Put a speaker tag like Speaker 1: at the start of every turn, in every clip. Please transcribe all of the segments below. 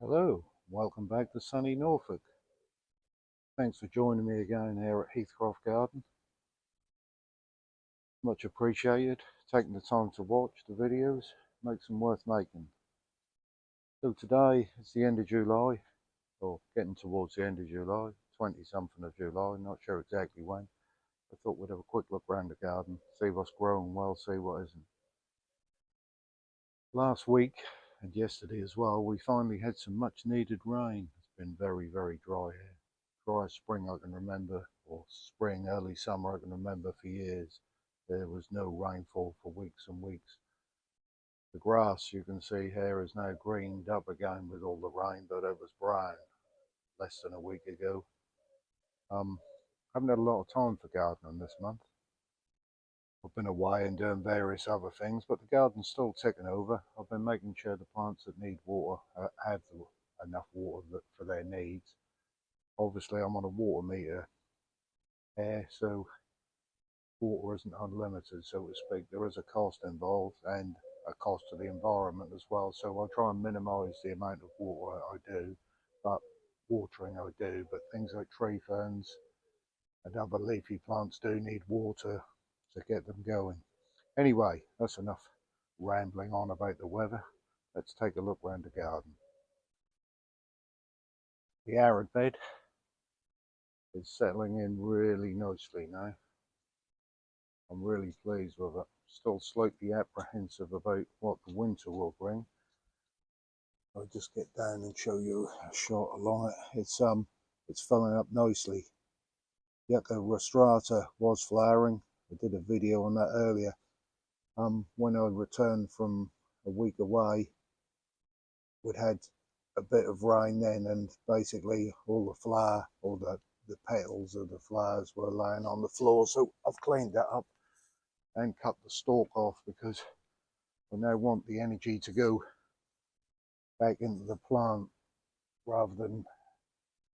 Speaker 1: Hello, welcome back to sunny Norfolk. Thanks for joining me again here at Heathcroft Garden. Much appreciated. Taking the time to watch the videos makes them worth making. So today it's the end of July, or getting towards the end of July, 20 something of July, not sure exactly when. I thought we'd have a quick look around the garden, see what's growing well, see what isn't. Last week and yesterday as well, we finally had some much needed rain. It's been very, very dry here. Driest spring I can remember, or spring, early summer I can remember for years. There was no rainfall for weeks and weeks. The grass you can see here is now greened up again with all the rain, but it was brown less than a week ago. I haven't had a lot of time for gardening this month. I've been away and doing various other things, but the garden's still ticking over. I've been making sure the plants that need water have enough water for their needs. Obviously, I'm on a water meter here, so water isn't unlimited, so to speak. There is a cost involved and a cost to the environment as well. So I try and minimise the amount of water I do, but watering I do. But things like tree ferns and other leafy plants do need water to get them going. Anyway, that's enough rambling on about the weather. Let's take a look around the garden. The arid bed is settling in really nicely now. I'm really pleased with it. Still slightly apprehensive about what the winter will bring. I'll just get down and show you a shot along it. It's filling up nicely. Yucca rostrata was flowering. I did a video on that earlier. When I returned from a week away, we'd had a bit of rain then, and basically all the flower, all the petals of the flowers were laying on the floor. So I've cleaned that up and cut the stalk off because I now want the energy to go back into the plant rather than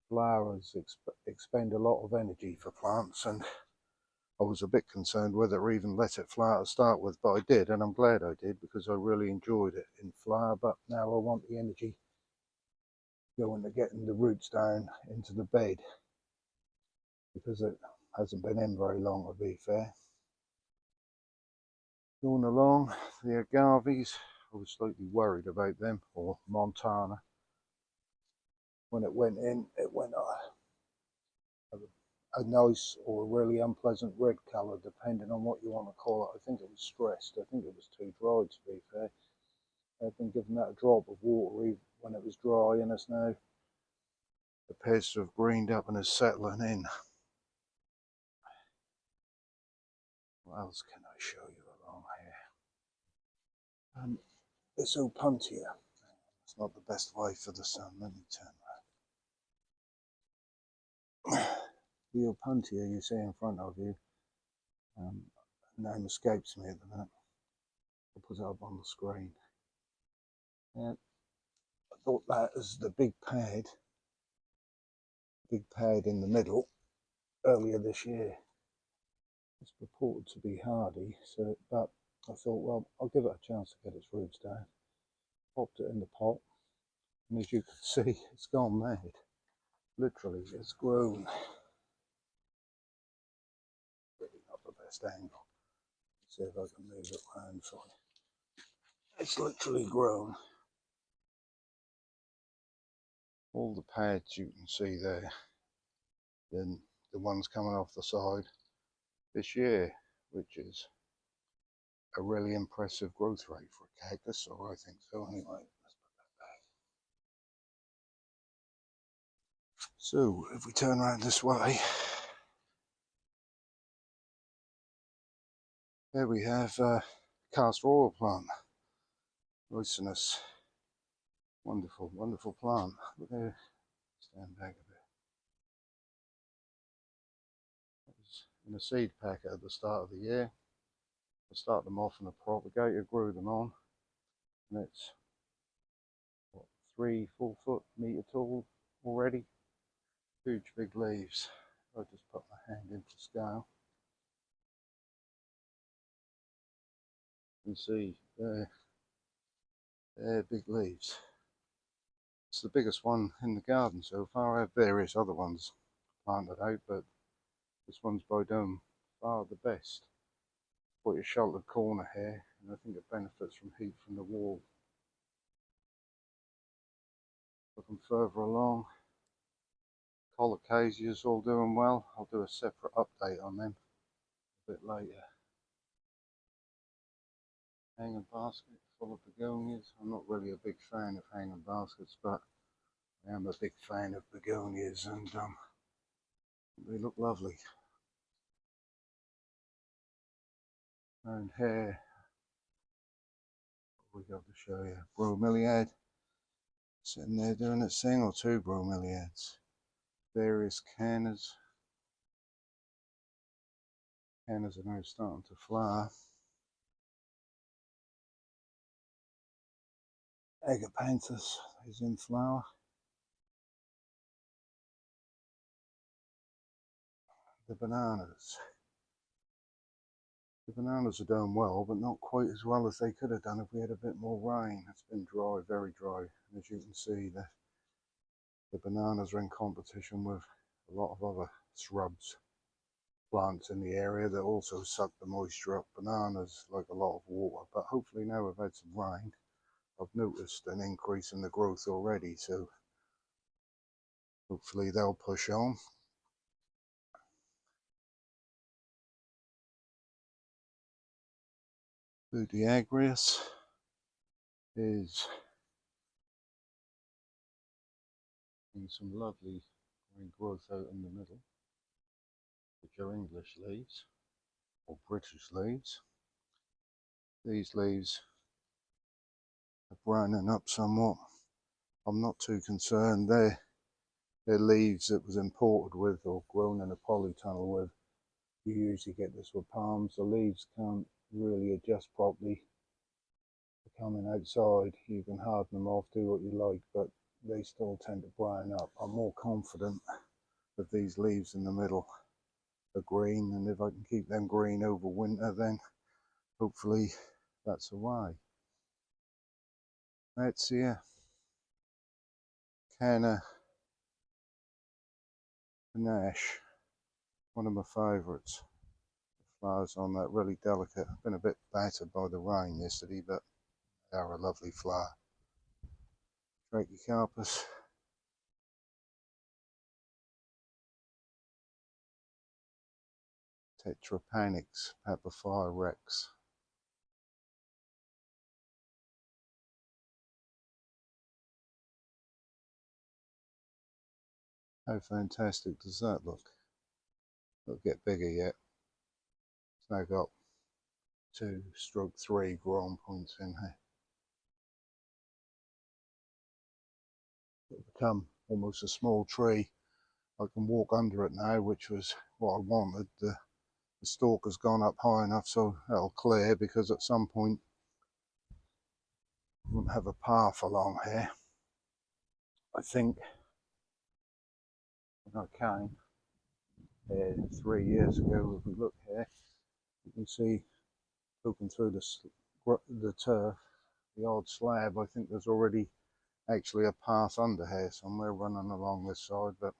Speaker 1: flowers expend a lot of energy for plants, and I was a bit concerned whether to even let it flower to start with, but I did, and I'm glad I did because I really enjoyed it in flower. But now I want the energy going to getting the roots down into the bed because it hasn't been in very long, to be fair. Going along, the agaves, I was slightly worried about them, or Montana. When it went in, it went a nice or a really unpleasant red colour, depending on what you want to call it. I think it was stressed. I think it was too dry, to be fair. I've been giving that a drop of water even when it was dry, and it's now appears to have greened up and is settling in. What else can I show you along here? This opuntia. It's not the best way for the sun. Let me turn around. The opuntia you see in front of you, name escapes me at the minute. I'll put it up on the screen. I thought that as the big pad in the middle earlier this year. It's purported to be hardy, so but I thought, well, I'll give it a chance to get its roots down. Popped it in the pot, and as you can see, it's gone mad. Literally, it's grown. Really not the best angle. Let's see if I can move it around for you. It's literally grown. All the pads you can see there, then the ones coming off the side this year, which is a really impressive growth rate for a cactus, or I think so anyway. Let's put that back. So if we turn around this way, there we have castor oil plant. Ricinus. Wonderful, wonderful plant. Look there, stand back a bit. It was in a seed packet at the start of the year. I started them off in a propagator, grew them on, and it's what, 3-4 foot meter tall already. Huge big leaves. I'll just put my hand into scale. You can see there, big leaves. It's the biggest one in the garden so far. I have various other ones planted out, but this one's by far the best. Quite a sheltered corner here, and I think it benefits from heat from the wall. Looking further along, colocasia's all doing well. I'll do a separate update on them a bit later. Hanging basket full of begonias. I'm not really a big fan of hanging baskets, but I am a big fan of begonias, and they look lovely. And here we got to show you bromeliad sitting there doing its thing, or two bromeliads. Various cannas. Cannas are now starting to flower. Agapanthus is in flower. The bananas. The bananas are doing well, but not quite as well as they could have done if we had a bit more rain. It's been dry, very dry. And as you can see, the bananas are in competition with a lot of other shrubs, plants in the area that also suck the moisture up. Bananas like a lot of water, but hopefully now we've had some rain, I've noticed an increase in the growth already, so hopefully they'll push on. Budiagrius is in some lovely green growth out in the middle, which are English leaves or British leaves. These leaves are browning up somewhat. I'm not too concerned. They're leaves that was imported with or grown in a polytunnel with. You usually get this with palms. The leaves can't really adjust properly to coming outside. You can harden them off, do what you like, but they still tend to brown up. I'm more confident that these leaves in the middle are green, and if I can keep them green over winter, then hopefully that's the way. That's here. Canna Panache, one of my favourites. The flowers on that really delicate. I've been a bit battered by the rain yesterday, but they are a lovely flower. Trachycarpus. Tetrapanix, Papafire rex. How fantastic does that look? It'll get bigger yet. It's now got 2/3 growing points in here. It'll become almost a small tree. I can walk under it now, which was what I wanted. The stalk has gone up high enough so that'll clear, because at some point we won't have a path along here. I think when I came here 3 years ago, if we look here, you can see poking through the turf, the odd slab. I think there's already actually a path under here somewhere running along this side, but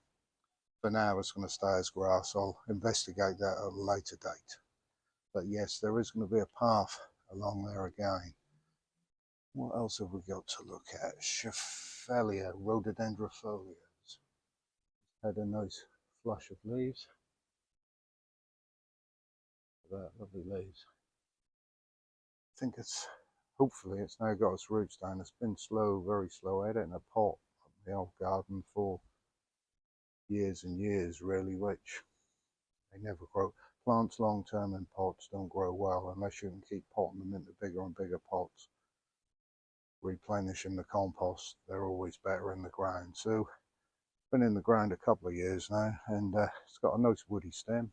Speaker 1: for now it's going to stay as grass. I'll investigate that at a later date. But yes, there is going to be a path along there again. What else have we got to look at? Scheffelia, rhododendrofolios. Had a nice flush of leaves. That lovely leaves. I think hopefully it's now got its roots down. It's been slow, very slow. I had it in a pot up in the old garden for years and years, really, which they never grow. Plants long term in pots don't grow well unless you can keep potting them into bigger and bigger pots. Replenishing the compost, they're always better in the ground. So been in the ground a couple of years now, and it's got a nice woody stem,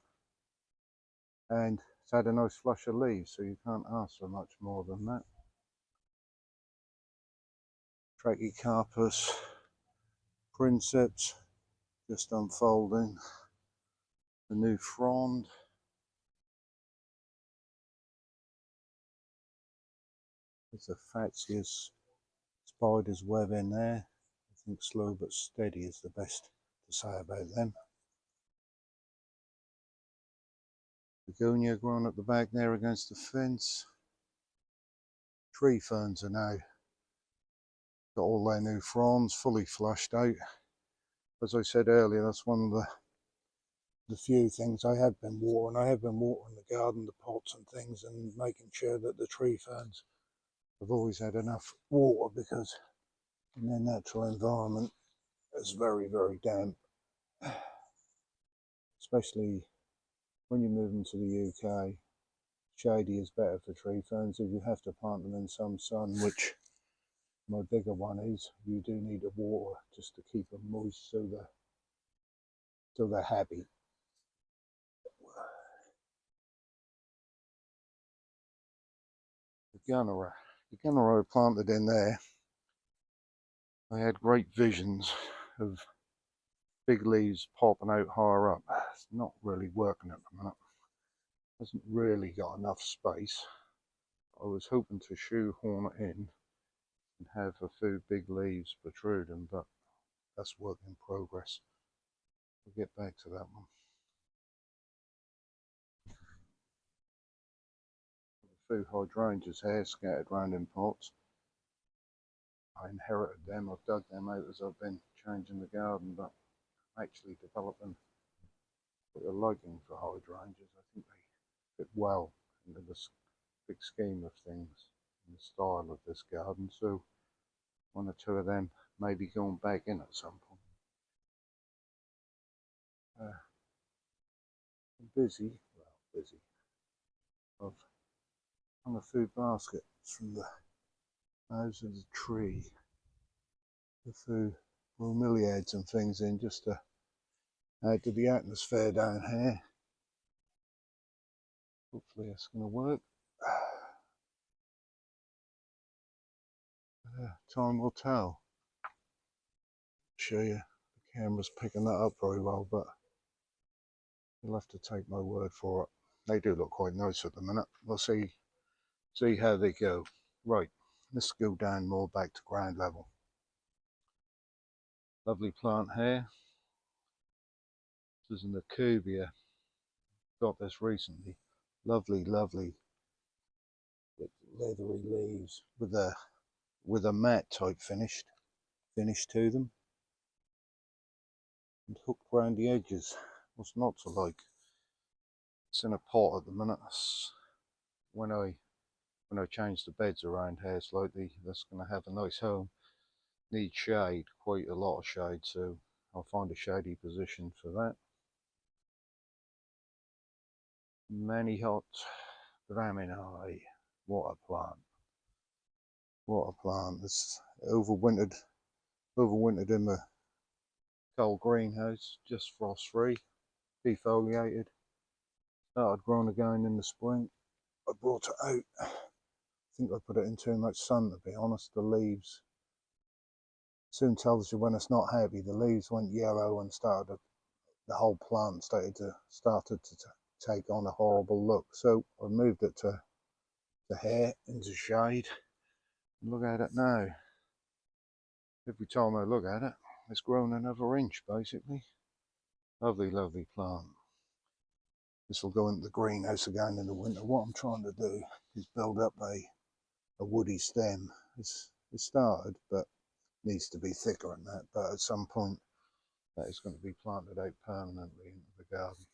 Speaker 1: and it's had a nice flush of leaves, so you can't ask for much more than that. Trachycarpus princeps just unfolding. The new frond. There's a Fatsius spider's web in there. I think slow but steady is the best to say about them. Begonia growing at the back there against the fence. Tree ferns are now got all their new fronds fully flushed out. As I said earlier, that's one of the few things I have been watering. I have been watering the garden, the pots and things, and making sure that the tree ferns have always had enough water, because in their natural environment it's very, very damp, especially when you move into the UK. Shady is better for tree ferns. If you have to plant them in some sun, which my bigger one is, you do need the water just to keep them moist so they're happy. The gunner I planted in there, I had great visions of big leaves popping out higher up. It's not really working at the minute. Hasn't really got enough space. I was hoping to shoehorn it in and have a few big leaves protruding, but that's work in progress. We'll get back to that one. A few hydrangeas here scattered around in pots. I inherited them. I've dug them out as I've been changing the garden, but I'm actually developing quite a liking for hydrangeas. I think they fit well into this big scheme of things in the style of this garden, so one or two of them may be going back in at some point. I'm busy. I've hung a few baskets from the boughs of the tree, a few bromeliads and things in, just to add to the atmosphere down here. Hopefully that's going to work. Time will tell. Show you, the camera's picking that up very well, but you'll have to take my word for it. They do look quite nice at the minute. We'll see how they go. Right, let's go down more back to ground level. Lovely plant here. This is an Acubia. Got this recently. Lovely, lovely leathery leaves with a matte type finish to them, and hooked around the edges. What's not to like? It's in a pot at the minute. When I change the beds around here slightly, that's going to have a nice home. Needs shade, quite a lot of shade, so I'll find a shady position for that. Many hot Braminii. What a plant. What a plant. It's overwintered in the cold greenhouse, just frost free, defoliated. Started growing again in the spring. I brought it out. I think I put it in too much sun, to be honest. The leaves soon tells you when it's not happy. The leaves went yellow and the whole plant started to take on a horrible look. So I moved it to here into shade. Look at it now. Every time I look at it, it's grown another inch basically. Lovely, lovely plant. This will go into the greenhouse again in the winter. What I'm trying to do is build up a woody stem. It's started, but needs to be thicker than that. But at some point, that is going to be planted out permanently into the garden.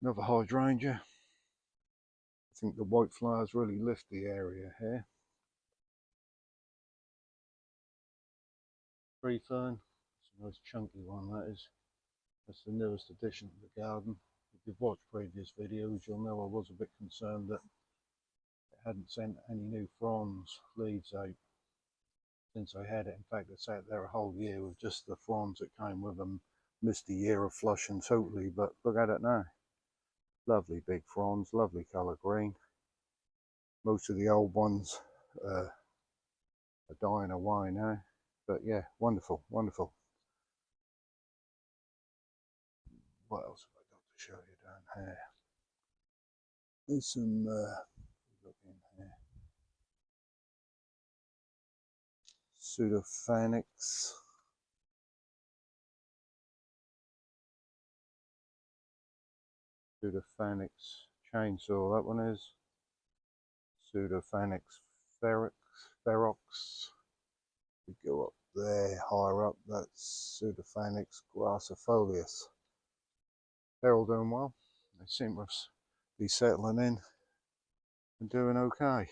Speaker 1: Another hydrangea. I think the white flowers really lift the area here. Tree fern. It's a nice chunky one, that is. That's the newest addition to the garden. If you've watched previous videos, you'll know I was a bit concerned that it hadn't sent any new fronds, leaves out since I had it. In fact, it sat there a whole year with just the fronds that came with them. Missed a year of flushing totally, but look at it now. Lovely big fronds, lovely colour green. Most of the old ones are dying away now, but yeah, wonderful, wonderful. What else have I got to show you down here? There's some look in here. Pseudophanex. Pseudophanex chainsaw, that one is. Pseudophanex ferox. We go up there, higher up, that's Pseudophanex grassifolius. They're all doing well. They seem to be settling in and doing okay.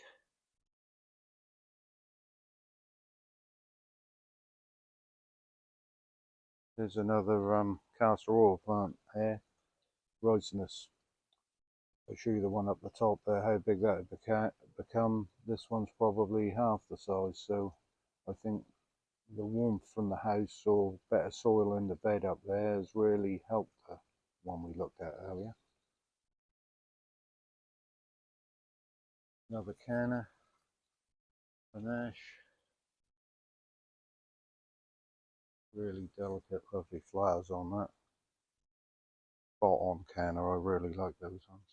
Speaker 1: There's another castor oil plant here, ricinus. I'll show you the one up the top there, how big that would become. This one's probably half the size, so I think the warmth from the house or better soil in the bed up there has really helped the one we looked at earlier. Another canna, panache. Really delicate, lovely flowers on that. Spot on canna, I really like those ones.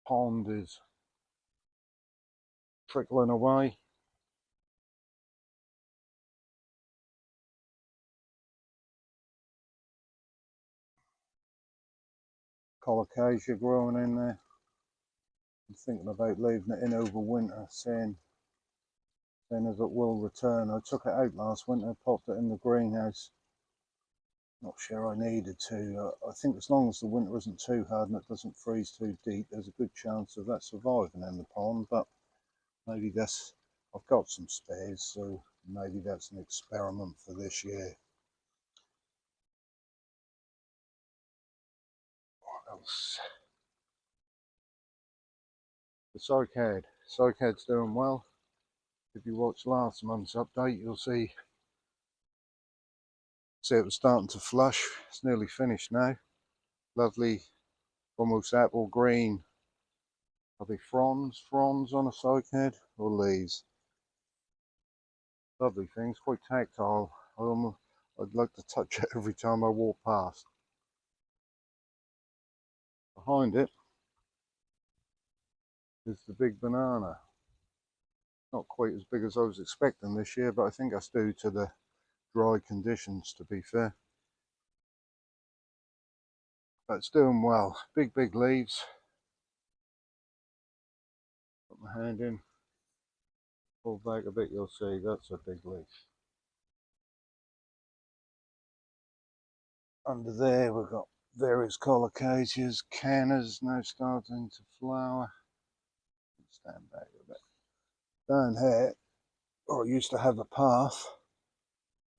Speaker 1: Pond is trickling away. Colocasia growing in there. I'm thinking about leaving it in over winter, seeing as it will return. I took it out last winter, popped it in the greenhouse. Not sure I needed to. I think as long as the winter isn't too hard and it doesn't freeze too deep, there's a good chance of that surviving in the pond. But maybe that's, I've got some spares, so maybe that's an experiment for this year. What else? The cycad. Cycad's doing well. If you watch last month's update, you'll see it was starting to flush. It's nearly finished now. Lovely, almost apple green. Are they fronds on a cycad or leaves? Lovely things, quite tactile. I'd like to touch it every time I walk past. Behind it is the big banana. Not quite as big as I was expecting this year, but I think that's due to the dry conditions, to be fair. But it's doing well. Big leaves. Put my hand in, pull back a bit, you'll see that's a big leaf. Under there we've got various colocasias, cannas now starting to flower. Stand back a bit. Down here, I used to have a path.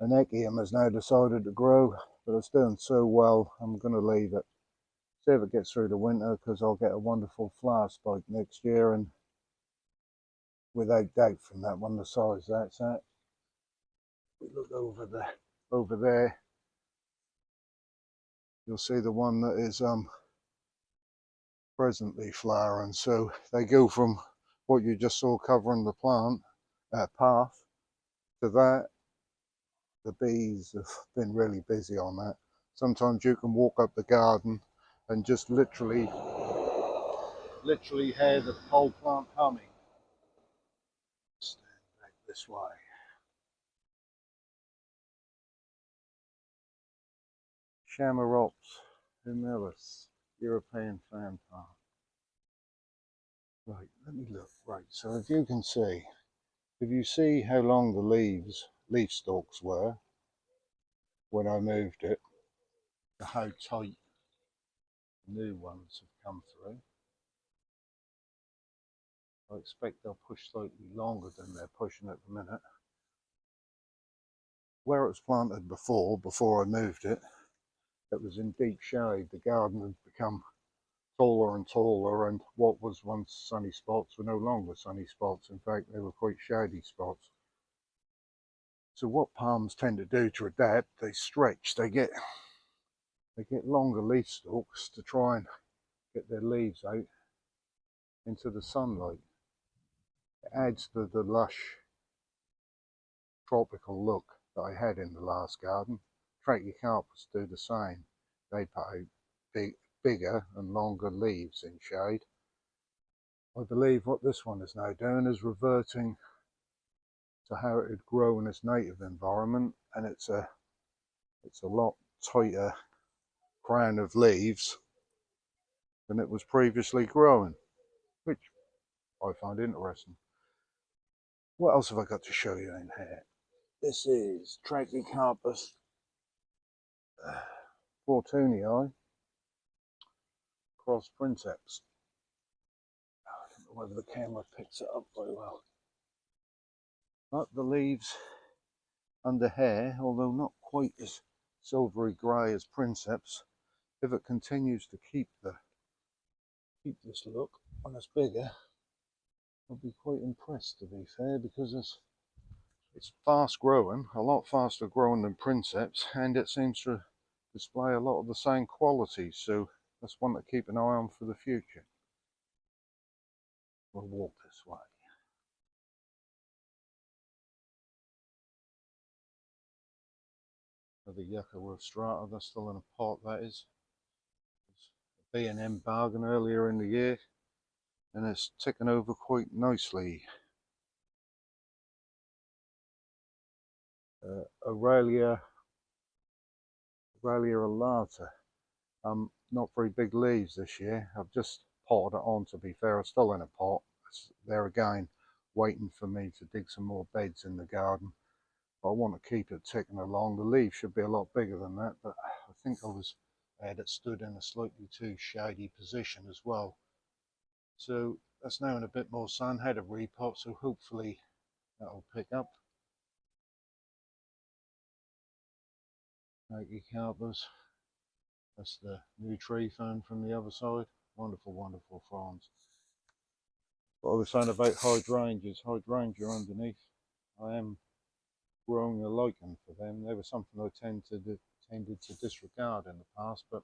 Speaker 1: An echium has now decided to grow, but it's doing so well, I'm going to leave it. See if it gets through the winter, because I'll get a wonderful flower spike next year, and without doubt from that one, the size that's at. We look over there, you'll see the one that is presently flowering. So they go from what you just saw covering the plant path to that. The bees have been really busy on that. Sometimes you can walk up the garden and just literally hear the whole plant humming. Stand back this way. Chamaerops humilis, European fan plant. Right, let me look. Right, so if you see how long the leaf stalks were when I moved it, to how tight new ones have come through. I expect they'll push slightly longer than they're pushing at the minute. Where it was planted before I moved it, it was in deep shade. The garden had become taller and taller, and what was once sunny spots were no longer sunny spots. In fact, they were quite shady spots. So what palms tend to do to adapt, they stretch, they get longer leaf stalks to try and get their leaves out into the sunlight. It adds to the lush tropical look that I had in the last garden. Trachycarpus do the same. They put out bigger and longer leaves in shade. I believe what this one is now doing is reverting to how it would grow in its native environment, and it's a lot tighter crown of leaves than it was previously growing, which I find interesting. What else have I got to show you in here? This is Trachycarpus Fortunii cross princeps. I don't know whether the camera picks it up very well. But the leaves under here, although not quite as silvery grey as princeps, if it continues to keep this look when it's bigger, I'll be quite impressed, to be fair, because it's fast growing, a lot faster growing than princeps, and it seems to display a lot of the same qualities, so that's one to keep an eye on for the future. We'll walk this way. The yucca rostrata, that's still in a pot, that is. B&M bargain earlier in the year, and it's ticking over quite nicely. Aurelia alata. Not very big leaves this year. I've just potted it on, to be fair. It's still in a pot. It's there again, waiting for me to dig some more beds in the garden. But I want to keep it ticking along. The leaves should be a lot bigger than that, but I think I had it stood in a slightly too shady position as well. So that's now in a bit more sun. Had a repot, so hopefully that'll pick up. Trachycarpus. That's the new tree fern from the other side. Wonderful, wonderful ferns. What I was saying about hydrangeas, hydrangea underneath. I am growing a liking for them. They were something I tended to disregard in the past, but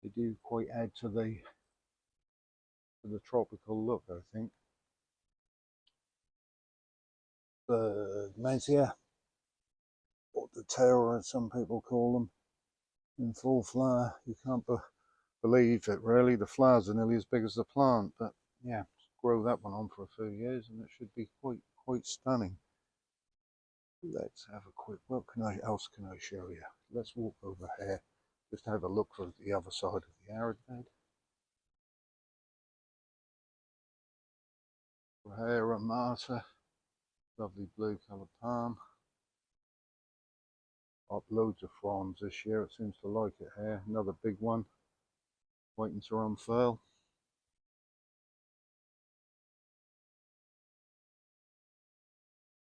Speaker 1: they do quite add to the tropical look, I think. Bergmansia, or the terror, as some people call them, in full flower. You can't believe it, really. The flowers are nearly as big as the plant, but yeah, grow that one on for a few years and it should be quite stunning. Let's have a quick, what else can I show you? Let's walk over here, just have a look for the other side of the arid bed. Rahera Marta, lovely blue coloured palm. Up loads of fronds this year, it seems to like it here. Another big one, waiting to unfurl.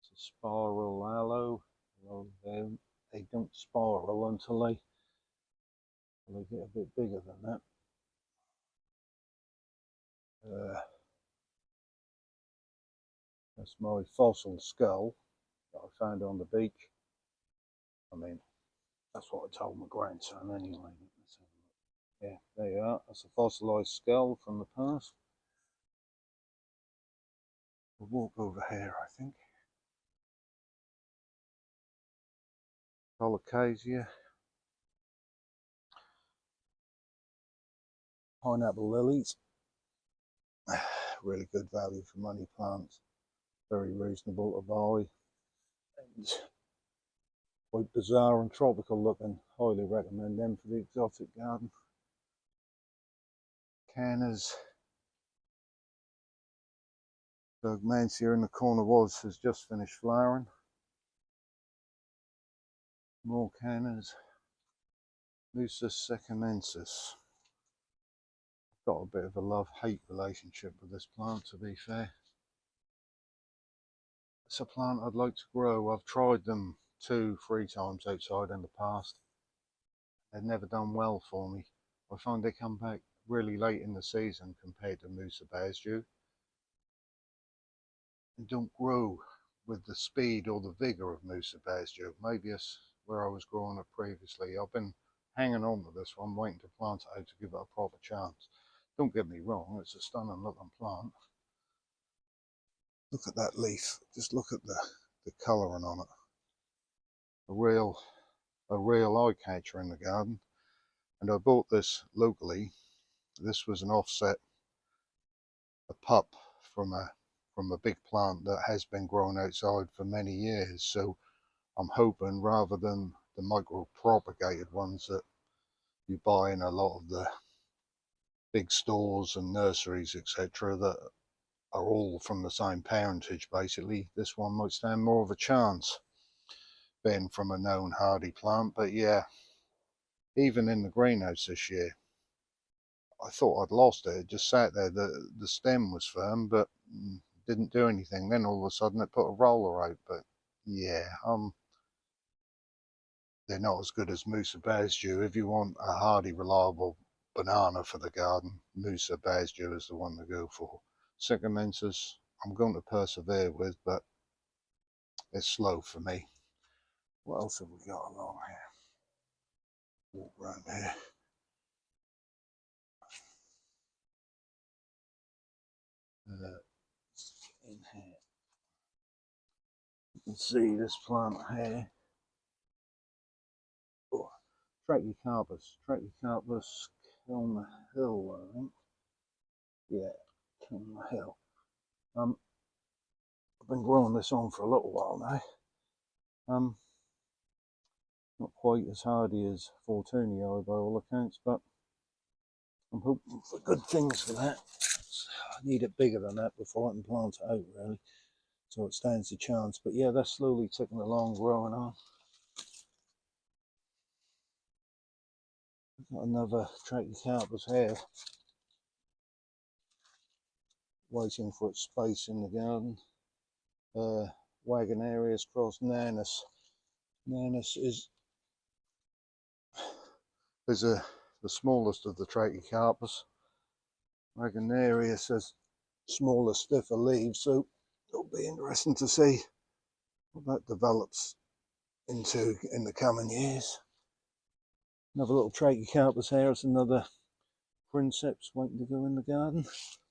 Speaker 1: It's a spiral aloe. Well, they don't spiral until they get a bit bigger than that. That's my fossil skull that I found on the beach. I mean, that's what I told my grandson anyway. Yeah, there you are. That's a fossilised skull from the past. We'll walk over here, I think. Colocasia. Pineapple lilies. Really good value for money plants. Very reasonable to buy. And quite bizarre and tropical looking. Highly recommend them for the exotic garden. Cannas. Bergmansia in the corner has just finished flowering. More cannas. Lucis seconensis. Got a bit of a love-hate relationship with this plant, to be fair. It's a plant I'd like to grow. I've tried them 2-3 times outside in the past. They've never done well for me. I find they come back really late in the season compared to Musa Bear's-dew, and don't grow with the speed or the vigour of Musa Bear's-dew. Maybe it's where I was growing it previously. I've been hanging on with this one, waiting to plant it out to give it a proper chance. Don't get me wrong, it's a stunning looking plant. Look at that leaf, just look at the colouring on it. A real eye catcher in the garden. And I bought this locally. This was an offset, a pup from a from a big plant that has been grown outside for many years. So I'm hoping, rather than the micro propagated ones that you buy in a lot of the big stores and nurseries, etc., that are all from the same parentage, basically, this one might stand more of a chance being from a known hardy plant. But yeah, even in the greenhouse this year, I thought I'd lost it. It just sat there. The stem was firm, but didn't do anything. Then all of a sudden it put a roller out. But yeah, they're not as good as Musa Basdew. If you want a hardy, reliable banana for the garden, Musa Basdew is the one to go for. Sycamensis, I'm going to persevere with, but it's slow for me. What else have we got along here? Walk around here. In here, you can see this plant here. Oh, Trachycarpus Kiln Hill, I think. Yeah, Kiln Hill. I've been growing this on for a little while now. Not quite as hardy as Fortunii by all accounts, but I'm hoping for good things for that. I need it bigger than that before I can plant it out, really, so it stands a chance. But yeah, that's slowly ticking along, growing on. Got another Trachycarpus here, waiting for its space in the garden. Wagonarius cross Nanus. Nanus is the smallest of the Trachycarpus. Wagonarius has smaller, stiffer leaves, so it'll be interesting to see what that develops into in the coming years. Another little Trachycarpus here. It's another princeps waiting to go in the garden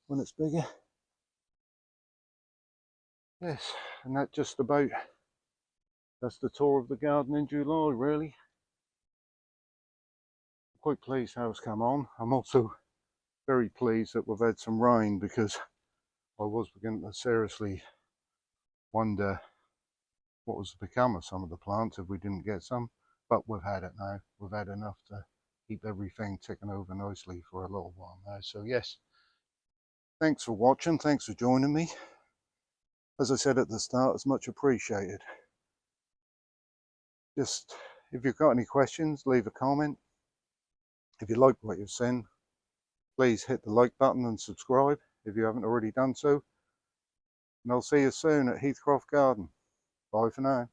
Speaker 1: when it's bigger. Yes, and that's the tour of the garden in July, really. Quite pleased how it's come on. I'm also very pleased that we've had some rain, because I was beginning to seriously wonder what was to become of some of the plants if we didn't get some. But we've had it now. We've had enough to keep everything ticking over nicely for a little while now. So yes, thanks for watching. Thanks for joining me. As I said at the start, it's much appreciated. Just, if you've got any questions, leave a comment. If you like what you've seen, please hit the like button and subscribe if you haven't already done so. And I'll see you soon at Heathcroft Garden. Bye for now.